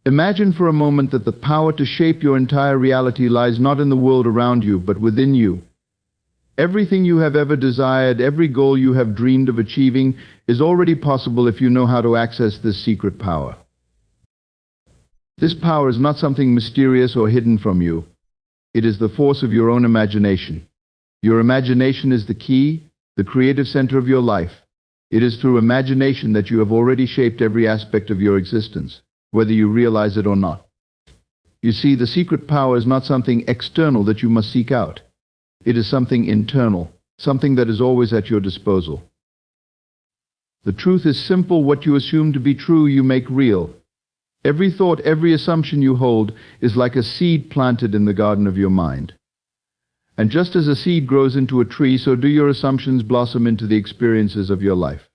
Imagine for a moment that the power to shape your entire reality lies not in the world around you, but within you. Everything you have ever desired, every goal you have dreamed of achieving, is already possible if you know how to access this secret power. This power is not something mysterious or hidden from you. It is the force of your own imagination. Your imagination is the key, the creative center of your life. It is through imagination that you have already shaped every aspect of your existence, whether you realize it or not. You see, the secret power is not something external that you must seek out. It is something internal, something that is always at your disposal. The truth is simple. What you assume to be true, you make real. Every thought, every assumption you hold is like a seed planted in the garden of your mind. And just as a seed grows into a tree, so do your assumptions blossom into the experiences of your life.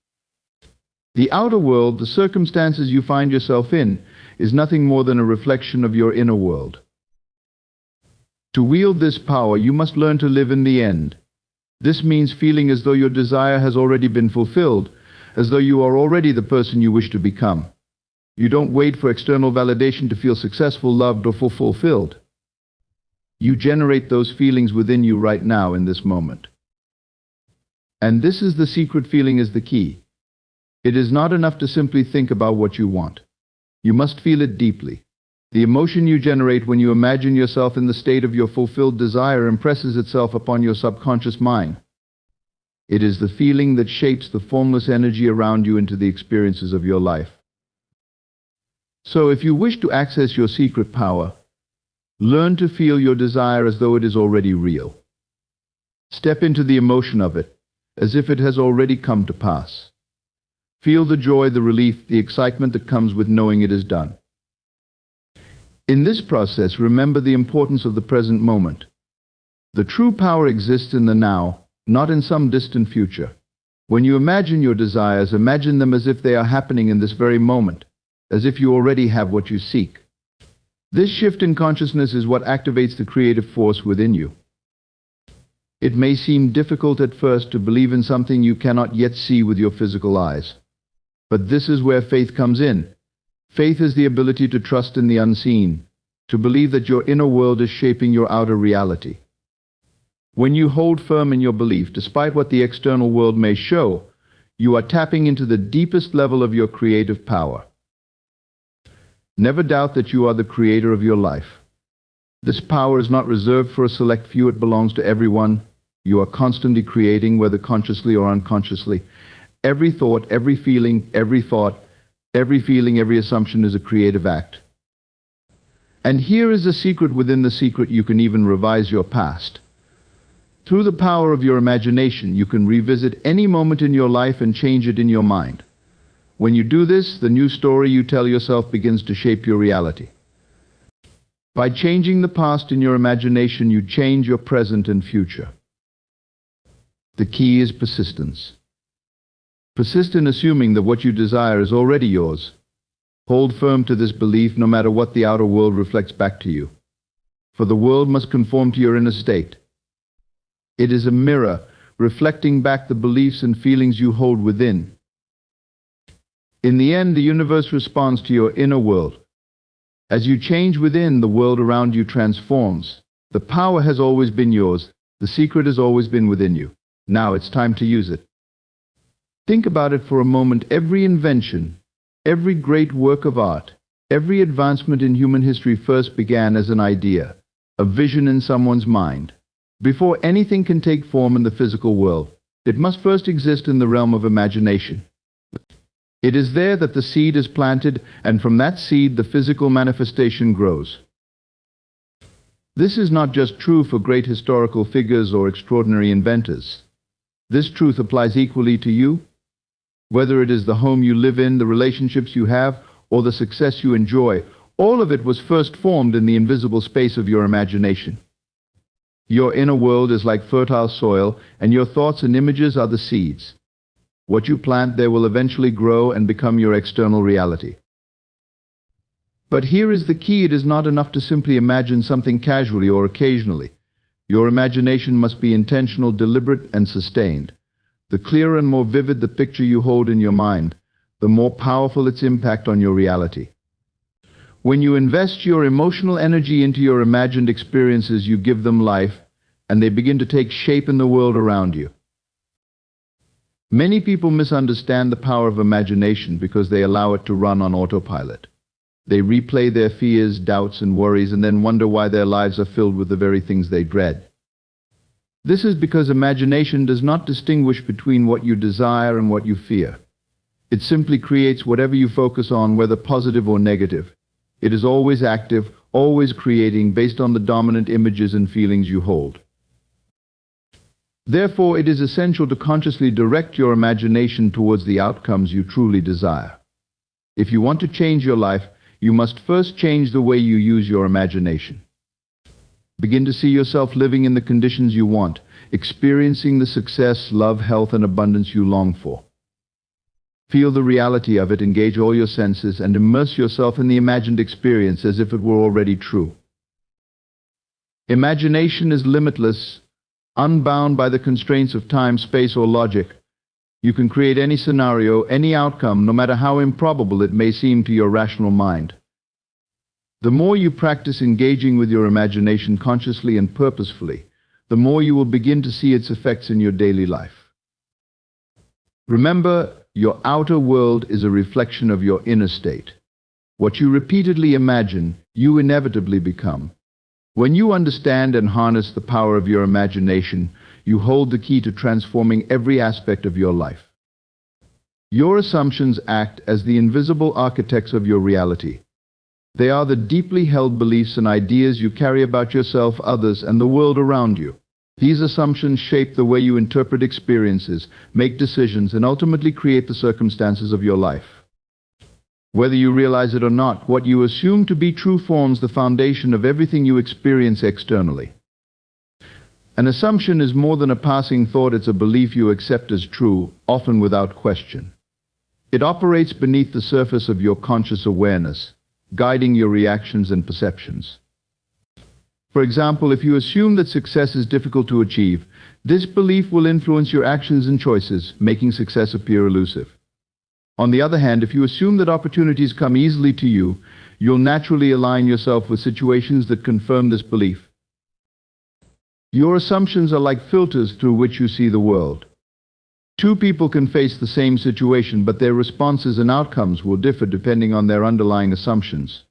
The outer world, the circumstances you find yourself in, is nothing more than a reflection of your inner world. To wield this power, you must learn to live in the end. This means feeling as though your desire has already been fulfilled, as though you are already the person you wish to become. You don't wait for external validation to feel successful, loved, or fulfilled. You generate those feelings within you right now in this moment. And this is the secret. Feeling is the key. It is not enough to simply think about what you want. You must feel it deeply. The emotion you generate when you imagine yourself in the state of your fulfilled desire impresses itself upon your subconscious mind. It is the feeling that shapes the formless energy around you into the experiences of your life. So if you wish to access your secret power, learn to feel your desire as though it is already real. Step into the emotion of it, as if it has already come to pass. Feel the joy, the relief, the excitement that comes with knowing it is done. In this process, remember the importance of the present moment. The true power exists in the now, not in some distant future. When you imagine your desires, imagine them as if they are happening in this very moment, as if you already have what you seek. This shift in consciousness is what activates the creative force within you. It may seem difficult at first to believe in something you cannot yet see with your physical eyes. But this is where faith comes in. Faith is the ability to trust in the unseen, to believe that your inner world is shaping your outer reality. When you hold firm in your belief, despite what the external world may show, you are tapping into the deepest level of your creative power. Never doubt that you are the creator of your life. This power is not reserved for a select few, it belongs to everyone. You are constantly creating, whether consciously or unconsciously. Every thought, every feeling, every thought, every feeling, every assumption is a creative act. And here is a secret within the secret: you can even revise your past. Through the power of your imagination, you can revisit any moment in your life and change it in your mind. When you do this, the new story you tell yourself begins to shape your reality. By changing the past in your imagination, you change your present and future. The key is persistence. Persist in assuming that what you desire is already yours. Hold firm to this belief no matter what the outer world reflects back to you. For the world must conform to your inner state. It is a mirror reflecting back the beliefs and feelings you hold within. In the end, the universe responds to your inner world. As you change within, the world around you transforms. The power has always been yours. The secret has always been within you. Now it's time to use it. Think about it for a moment. Every invention, every great work of art, every advancement in human history first began as an idea, a vision in someone's mind. Before anything can take form in the physical world, it must first exist in the realm of imagination. It is there that the seed is planted, and from that seed the physical manifestation grows. This is not just true for great historical figures or extraordinary inventors. This truth applies equally to you. Whether it is the home you live in, the relationships you have, or the success you enjoy, all of it was first formed in the invisible space of your imagination. Your inner world is like fertile soil, and your thoughts and images are the seeds. What you plant there will eventually grow and become your external reality. But here is the key: it is not enough to simply imagine something casually or occasionally. Your imagination must be intentional, deliberate, and sustained. The clearer and more vivid the picture you hold in your mind, the more powerful its impact on your reality. When you invest your emotional energy into your imagined experiences, you give them life, and they begin to take shape in the world around you. Many people misunderstand the power of imagination because they allow it to run on autopilot. They replay their fears, doubts, and worries, and then wonder why their lives are filled with the very things they dread. This is because imagination does not distinguish between what you desire and what you fear. It simply creates whatever you focus on, whether positive or negative. It is always active, always creating based on the dominant images and feelings you hold. Therefore, it is essential to consciously direct your imagination towards the outcomes you truly desire. If you want to change your life, you must first change the way you use your imagination. Begin to see yourself living in the conditions you want, experiencing the success, love, health, and abundance you long for. Feel the reality of it, engage all your senses, and immerse yourself in the imagined experience as if it were already true. Imagination is limitless, unbound by the constraints of time, space, or logic. You can create any scenario, any outcome, no matter how improbable it may seem to your rational mind. The more you practice engaging with your imagination consciously and purposefully, the more you will begin to see its effects in your daily life. Remember, your outer world is a reflection of your inner state. What you repeatedly imagine, you inevitably become. When you understand and harness the power of your imagination, you hold the key to transforming every aspect of your life. Your assumptions act as the invisible architects of your reality. They are the deeply held beliefs and ideas you carry about yourself, others, and the world around you. These assumptions shape the way you interpret experiences, make decisions, and ultimately create the circumstances of your life. Whether you realize it or not, what you assume to be true forms the foundation of everything you experience externally. An assumption is more than a passing thought, it's a belief you accept as true, often without question. It operates beneath the surface of your conscious awareness, guiding your reactions and perceptions. For example, if you assume that success is difficult to achieve, this belief will influence your actions and choices, making success appear elusive. On the other hand, if you assume that opportunities come easily to you, you'll naturally align yourself with situations that confirm this belief. Your assumptions are like filters through which you see the world. Two people can face the same situation, but their responses and outcomes will differ depending on their underlying assumptions.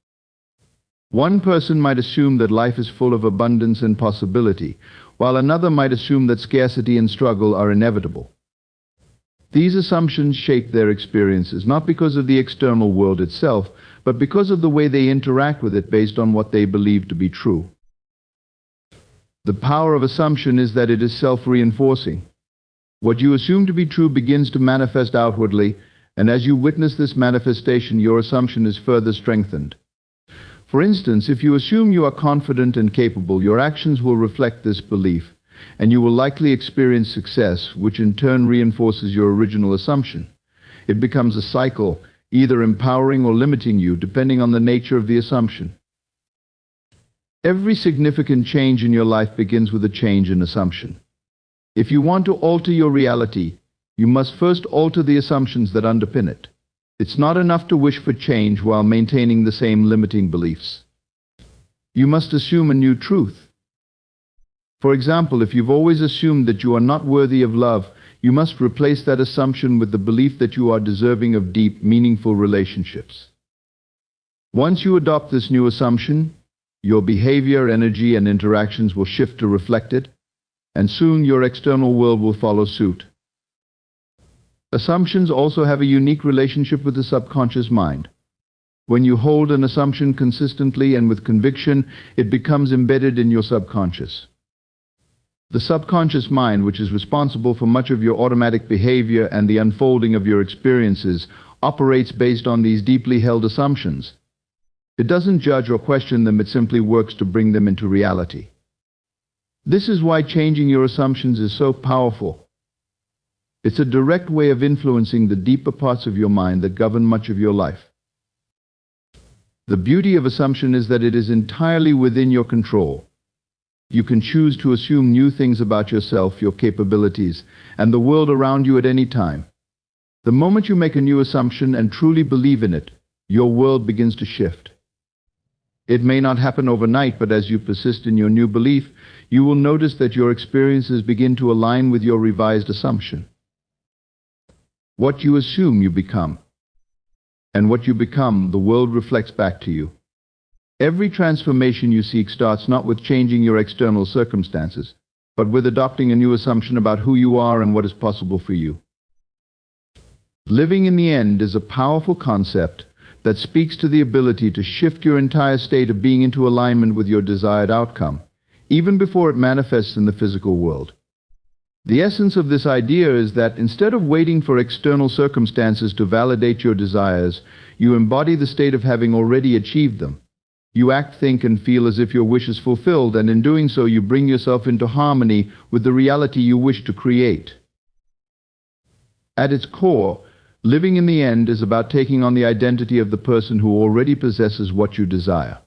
One person might assume that life is full of abundance and possibility, while another might assume that scarcity and struggle are inevitable. These assumptions shape their experiences, not because of the external world itself, but because of the way they interact with it based on what they believe to be true. The power of assumption is that it is self-reinforcing. What you assume to be true begins to manifest outwardly, and as you witness this manifestation, your assumption is further strengthened. For instance, if you assume you are confident and capable, your actions will reflect this belief, and you will likely experience success, which in turn reinforces your original assumption. It becomes a cycle, either empowering or limiting you, depending on the nature of the assumption. Every significant change in your life begins with a change in assumption. If you want to alter your reality, you must first alter the assumptions that underpin it. It's not enough to wish for change while maintaining the same limiting beliefs. You must assume a new truth. For example, if you've always assumed that you are not worthy of love, you must replace that assumption with the belief that you are deserving of deep, meaningful relationships. Once you adopt this new assumption, your behavior, energy, and interactions will shift to reflect it, and soon your external world will follow suit. Assumptions also have a unique relationship with the subconscious mind. When you hold an assumption consistently and with conviction, it becomes embedded in your subconscious. The subconscious mind, which is responsible for much of your automatic behavior and the unfolding of your experiences, operates based on these deeply held assumptions. It doesn't judge or question them, it simply works to bring them into reality. This is why changing your assumptions is so powerful. It's a direct way of influencing the deeper parts of your mind that govern much of your life. The beauty of assumption is that it is entirely within your control. You can choose to assume new things about yourself, your capabilities, and the world around you at any time. The moment you make a new assumption and truly believe in it, your world begins to shift. It may not happen overnight, but as you persist in your new belief, you will notice that your experiences begin to align with your revised assumption. What you assume, you become. And what you become, the world reflects back to you. Every transformation you seek starts not with changing your external circumstances, but with adopting a new assumption about who you are and what is possible for you. Living in the end is a powerful concept that speaks to the ability to shift your entire state of being into alignment with your desired outcome, even before it manifests in the physical world. The essence of this idea is that instead of waiting for external circumstances to validate your desires, you embody the state of having already achieved them. You act, think, and feel as if your wish is fulfilled, and in doing so you bring yourself into harmony with the reality you wish to create. At its core, living in the end is about taking on the identity of the person who already possesses what you desire.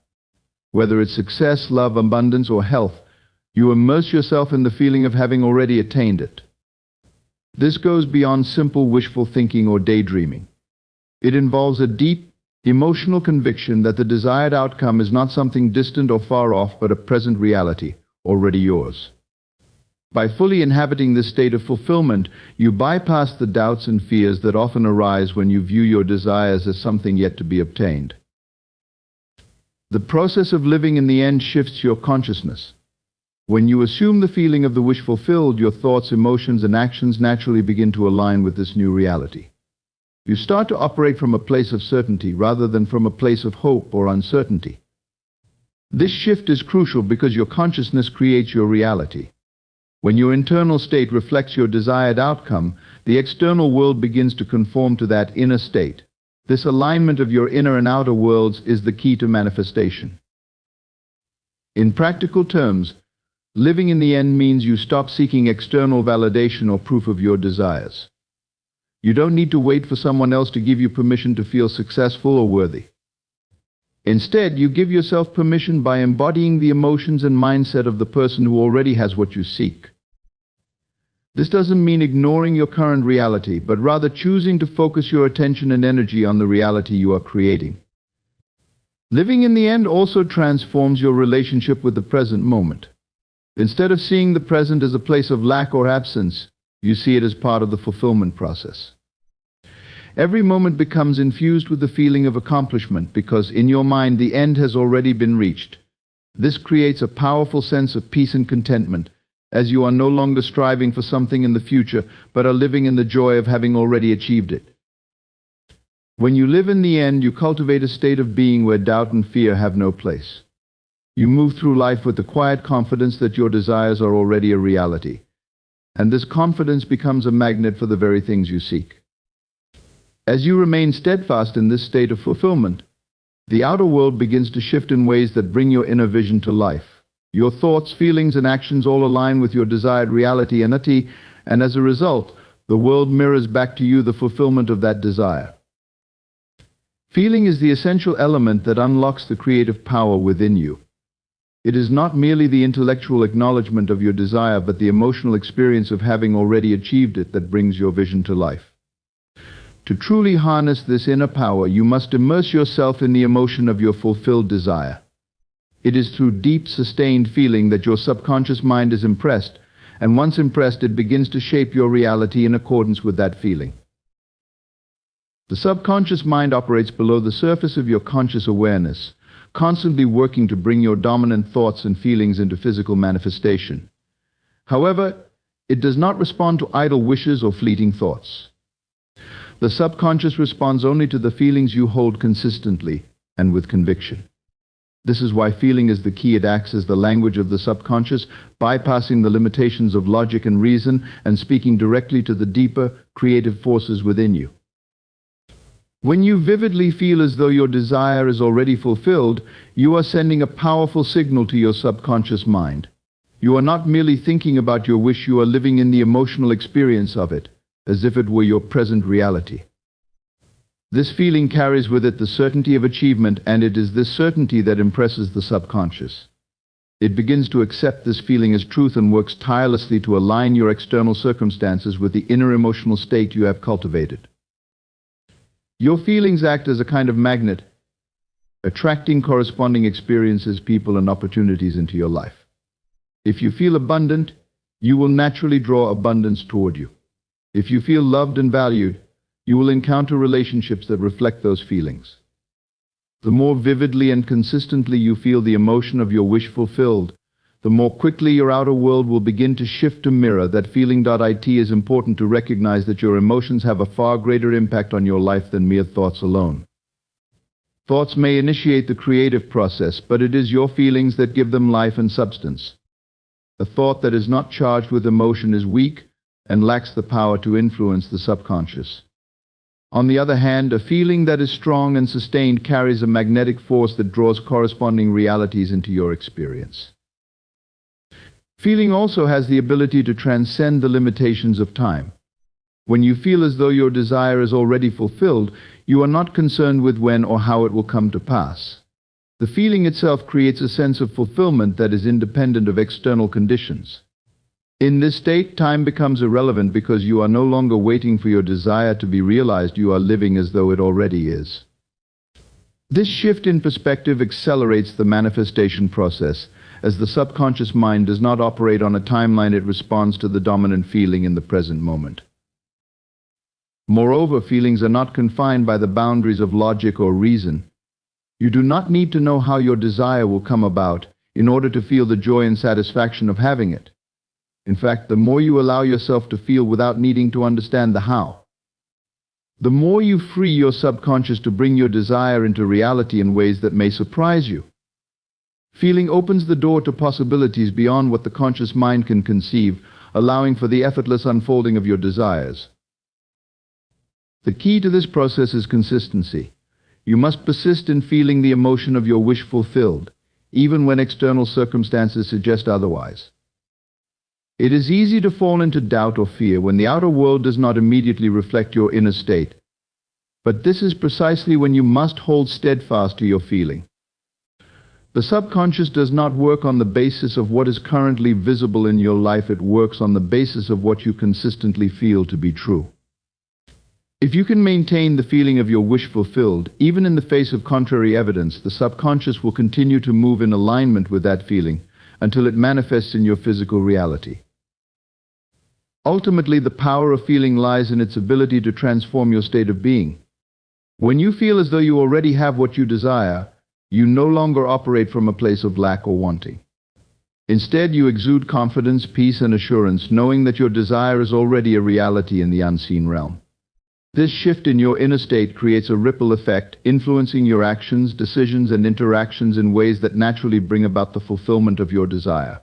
Whether it's success, love, abundance, or health, you immerse yourself in the feeling of having already attained it. This goes beyond simple wishful thinking or daydreaming. It involves a deep, emotional conviction that the desired outcome is not something distant or far off, but a present reality, already yours. By fully inhabiting this state of fulfillment, you bypass the doubts and fears that often arise when you view your desires as something yet to be obtained. The process of living in the end shifts your consciousness. When you assume the feeling of the wish fulfilled, your thoughts, emotions, and actions naturally begin to align with this new reality. You start to operate from a place of certainty rather than from a place of hope or uncertainty. This shift is crucial because your consciousness creates your reality. When your internal state reflects your desired outcome, the external world begins to conform to that inner state. This alignment of your inner and outer worlds is the key to manifestation. In practical terms, living in the end means you stop seeking external validation or proof of your desires. You don't need to wait for someone else to give you permission to feel successful or worthy. Instead, you give yourself permission by embodying the emotions and mindset of the person who already has what you seek. This doesn't mean ignoring your current reality, but rather choosing to focus your attention and energy on the reality you are creating. Living in the end also transforms your relationship with the present moment. Instead of seeing the present as a place of lack or absence, you see it as part of the fulfillment process. Every moment becomes infused with the feeling of accomplishment because in your mind the end has already been reached. This creates a powerful sense of peace and contentment, as you are no longer striving for something in the future, but are living in the joy of having already achieved it. When you live in the end, you cultivate a state of being where doubt and fear have no place. You move through life with the quiet confidence that your desires are already a reality. And this confidence becomes a magnet for the very things you seek. As you remain steadfast in this state of fulfillment, the outer world begins to shift in ways that bring your inner vision to life. Your thoughts, feelings, and actions all align with your desired reality, and as a result, the world mirrors back to you the fulfillment of that desire. Feeling is the essential element that unlocks the creative power within you. It is not merely the intellectual acknowledgement of your desire, but the emotional experience of having already achieved it that brings your vision to life. To truly harness this inner power, you must immerse yourself in the emotion of your fulfilled desire. It is through deep, sustained feeling that your subconscious mind is impressed, and once impressed, it begins to shape your reality in accordance with that feeling. The subconscious mind operates below the surface of your conscious awareness, constantly working to bring your dominant thoughts and feelings into physical manifestation. However, it does not respond to idle wishes or fleeting thoughts. The subconscious responds only to the feelings you hold consistently and with conviction. This is why feeling is the key. It acts as the language of the subconscious, bypassing the limitations of logic and reason and speaking directly to the deeper, creative forces within you. When you vividly feel as though your desire is already fulfilled, you are sending a powerful signal to your subconscious mind. You are not merely thinking about your wish, you are living in the emotional experience of it, as if it were your present reality. This feeling carries with it the certainty of achievement, and it is this certainty that impresses the subconscious. It begins to accept this feeling as truth and works tirelessly to align your external circumstances with the inner emotional state you have cultivated. Your feelings act as a kind of magnet, attracting corresponding experiences, people, and opportunities into your life. If you feel abundant, you will naturally draw abundance toward you. If you feel loved and valued, you will encounter relationships that reflect those feelings. The more vividly and consistently you feel the emotion of your wish fulfilled, the more quickly your outer world will begin to shift to mirror that feeling. It is important to recognize that your emotions have a far greater impact on your life than mere thoughts alone. Thoughts may initiate the creative process, but it is your feelings that give them life and substance. A thought that is not charged with emotion is weak and lacks the power to influence the subconscious. On the other hand, a feeling that is strong and sustained carries a magnetic force that draws corresponding realities into your experience. Feeling also has the ability to transcend the limitations of time. When you feel as though your desire is already fulfilled, you are not concerned with when or how it will come to pass. The feeling itself creates a sense of fulfillment that is independent of external conditions. In this state, time becomes irrelevant because you are no longer waiting for your desire to be realized. You are living as though it already is. This shift in perspective accelerates the manifestation process, as the subconscious mind does not operate on a timeline. It responds to the dominant feeling in the present moment. Moreover, feelings are not confined by the boundaries of logic or reason. You do not need to know how your desire will come about in order to feel the joy and satisfaction of having it. In fact, the more you allow yourself to feel without needing to understand the how, the more you free your subconscious to bring your desire into reality in ways that may surprise you. Feeling opens the door to possibilities beyond what the conscious mind can conceive, allowing for the effortless unfolding of your desires. The key to this process is consistency. You must persist in feeling the emotion of your wish fulfilled, even when external circumstances suggest otherwise. It is easy to fall into doubt or fear when the outer world does not immediately reflect your inner state. But this is precisely when you must hold steadfast to your feeling. The subconscious does not work on the basis of what is currently visible in your life. It works on the basis of what you consistently feel to be true. If you can maintain the feeling of your wish fulfilled, even in the face of contrary evidence, the subconscious will continue to move in alignment with that feeling until it manifests in your physical reality. Ultimately, the power of feeling lies in its ability to transform your state of being. When you feel as though you already have what you desire, you no longer operate from a place of lack or wanting. Instead, you exude confidence, peace, and assurance, knowing that your desire is already a reality in the unseen realm. This shift in your inner state creates a ripple effect, influencing your actions, decisions, and interactions in ways that naturally bring about the fulfillment of your desire.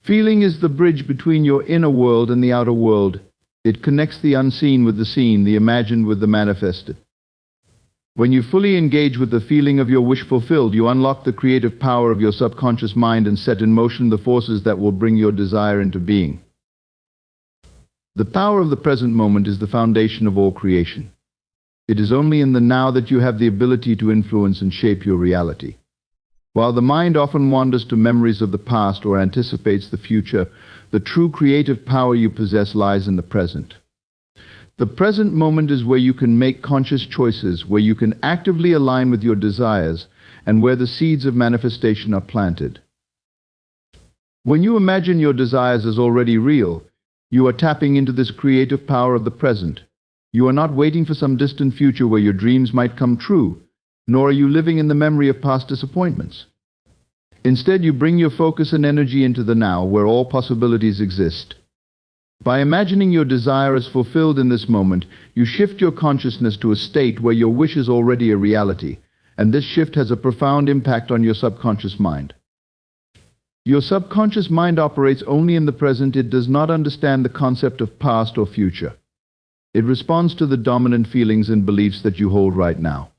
Feeling is the bridge between your inner world and the outer world. It connects the unseen with the seen, the imagined with the manifested. When you fully engage with the feeling of your wish fulfilled, you unlock the creative power of your subconscious mind and set in motion the forces that will bring your desire into being. The power of the present moment is the foundation of all creation. It is only in the now that you have the ability to influence and shape your reality. While the mind often wanders to memories of the past or anticipates the future, the true creative power you possess lies in the present. The present moment is where you can make conscious choices, where you can actively align with your desires, and where the seeds of manifestation are planted. When you imagine your desires as already real, you are tapping into this creative power of the present. You are not waiting for some distant future where your dreams might come true, nor are you living in the memory of past disappointments. Instead, you bring your focus and energy into the now, where all possibilities exist. By imagining your desire as fulfilled in this moment, you shift your consciousness to a state where your wish is already a reality, and this shift has a profound impact on your subconscious mind. Your subconscious mind operates only in the present. It does not understand the concept of past or future. It responds to the dominant feelings and beliefs that you hold right now.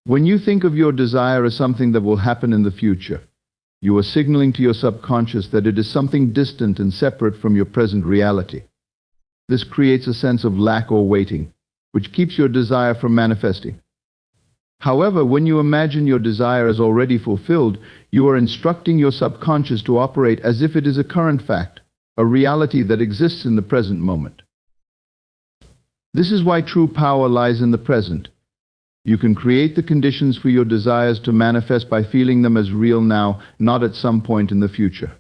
When you think of your desire as something that will happen in the future, you are signaling to your subconscious that it is something distant and separate from your present reality. This creates a sense of lack or waiting, which keeps your desire from manifesting. However, when you imagine your desire as already fulfilled, you are instructing your subconscious to operate as if it is a current fact, a reality that exists in the present moment. This is why true power lies in the present. You can create the conditions for your desires to manifest by feeling them as real now, not at some point in the future.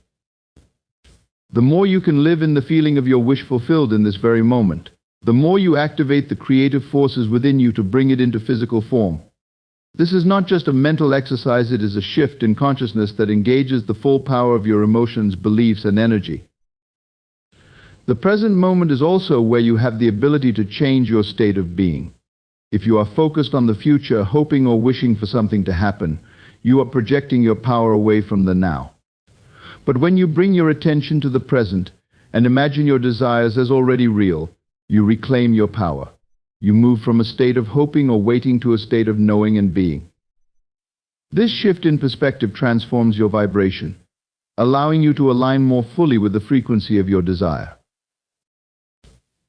The more you can live in the feeling of your wish fulfilled in this very moment, the more you activate the creative forces within you to bring it into physical form. This is not just a mental exercise, it is a shift in consciousness that engages the full power of your emotions, beliefs, and energy. The present moment is also where you have the ability to change your state of being. If you are focused on the future, hoping or wishing for something to happen, you are projecting your power away from the now. But when you bring your attention to the present and imagine your desires as already real, you reclaim your power. You move from a state of hoping or waiting to a state of knowing and being. This shift in perspective transforms your vibration, allowing you to align more fully with the frequency of your desire.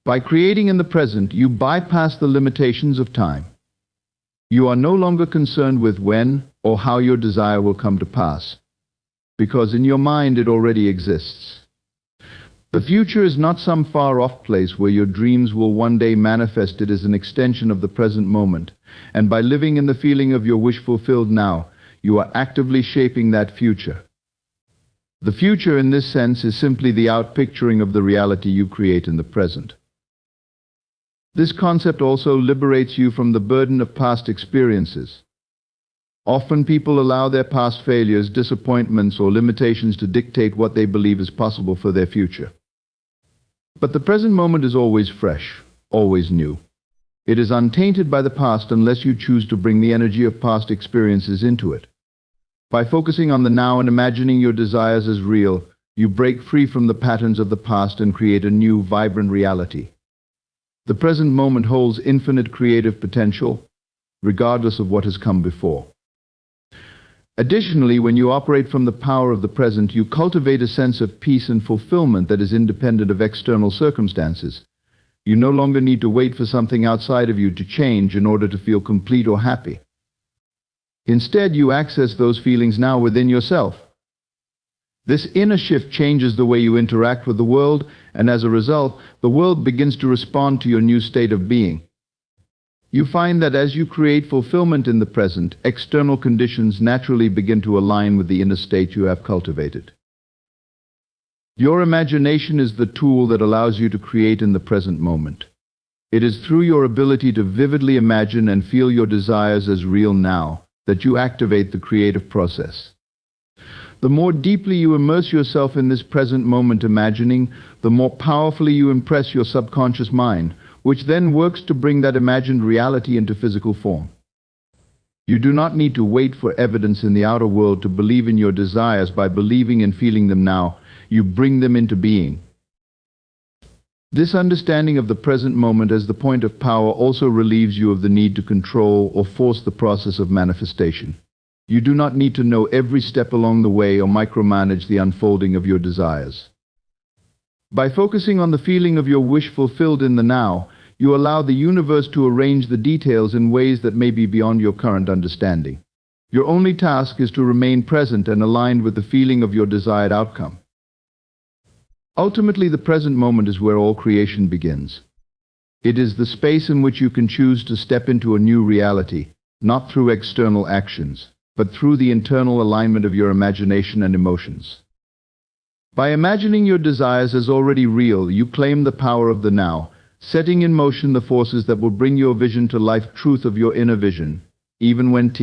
By creating in the present, you bypass the limitations of time. You are no longer concerned with when or how your desire will come to pass, because in your mind it already exists. The future is not some far-off place where your dreams will one day manifest. It is an extension of the present moment, and by living in the feeling of your wish fulfilled now, you are actively shaping that future. The future in this sense is simply the outpicturing of the reality you create in the present. This concept also liberates you from the burden of past experiences. Often people allow their past failures, disappointments, or limitations to dictate what they believe is possible for their future. But the present moment is always fresh, always new. It is untainted by the past unless you choose to bring the energy of past experiences into it. By focusing on the now and imagining your desires as real, you break free from the patterns of the past and create a new, vibrant reality. The present moment holds infinite creative potential, regardless of what has come before. Additionally, when you operate from the power of the present, you cultivate a sense of peace and fulfillment that is independent of external circumstances. You no longer need to wait for something outside of you to change in order to feel complete or happy. Instead, you access those feelings now within yourself. This inner shift changes the way you interact with the world, and as a result, the world begins to respond to your new state of being. You find that as you create fulfillment in the present, external conditions naturally begin to align with the inner state you have cultivated. Your imagination is the tool that allows you to create in the present moment. It is through your ability to vividly imagine and feel your desires as real now that you activate the creative process. The more deeply you immerse yourself in this present moment imagining, the more powerfully you impress your subconscious mind, which then works to bring that imagined reality into physical form. You do not need to wait for evidence in the outer world to believe in your desires. By believing and feeling them now, you bring them into being. This understanding of the present moment as the point of power also relieves you of the need to control or force the process of manifestation. You do not need to know every step along the way or micromanage the unfolding of your desires. By focusing on the feeling of your wish fulfilled in the now, you allow the universe to arrange the details in ways that may be beyond your current understanding. Your only task is to remain present and aligned with the feeling of your desired outcome. Ultimately, the present moment is where all creation begins. It is the space in which you can choose to step into a new reality, not through external actions, but through the internal alignment of your imagination and emotions. By imagining your desires as already real, you claim the power of the now, setting in motion the forces that will bring your vision to life. Truth of your inner vision, even when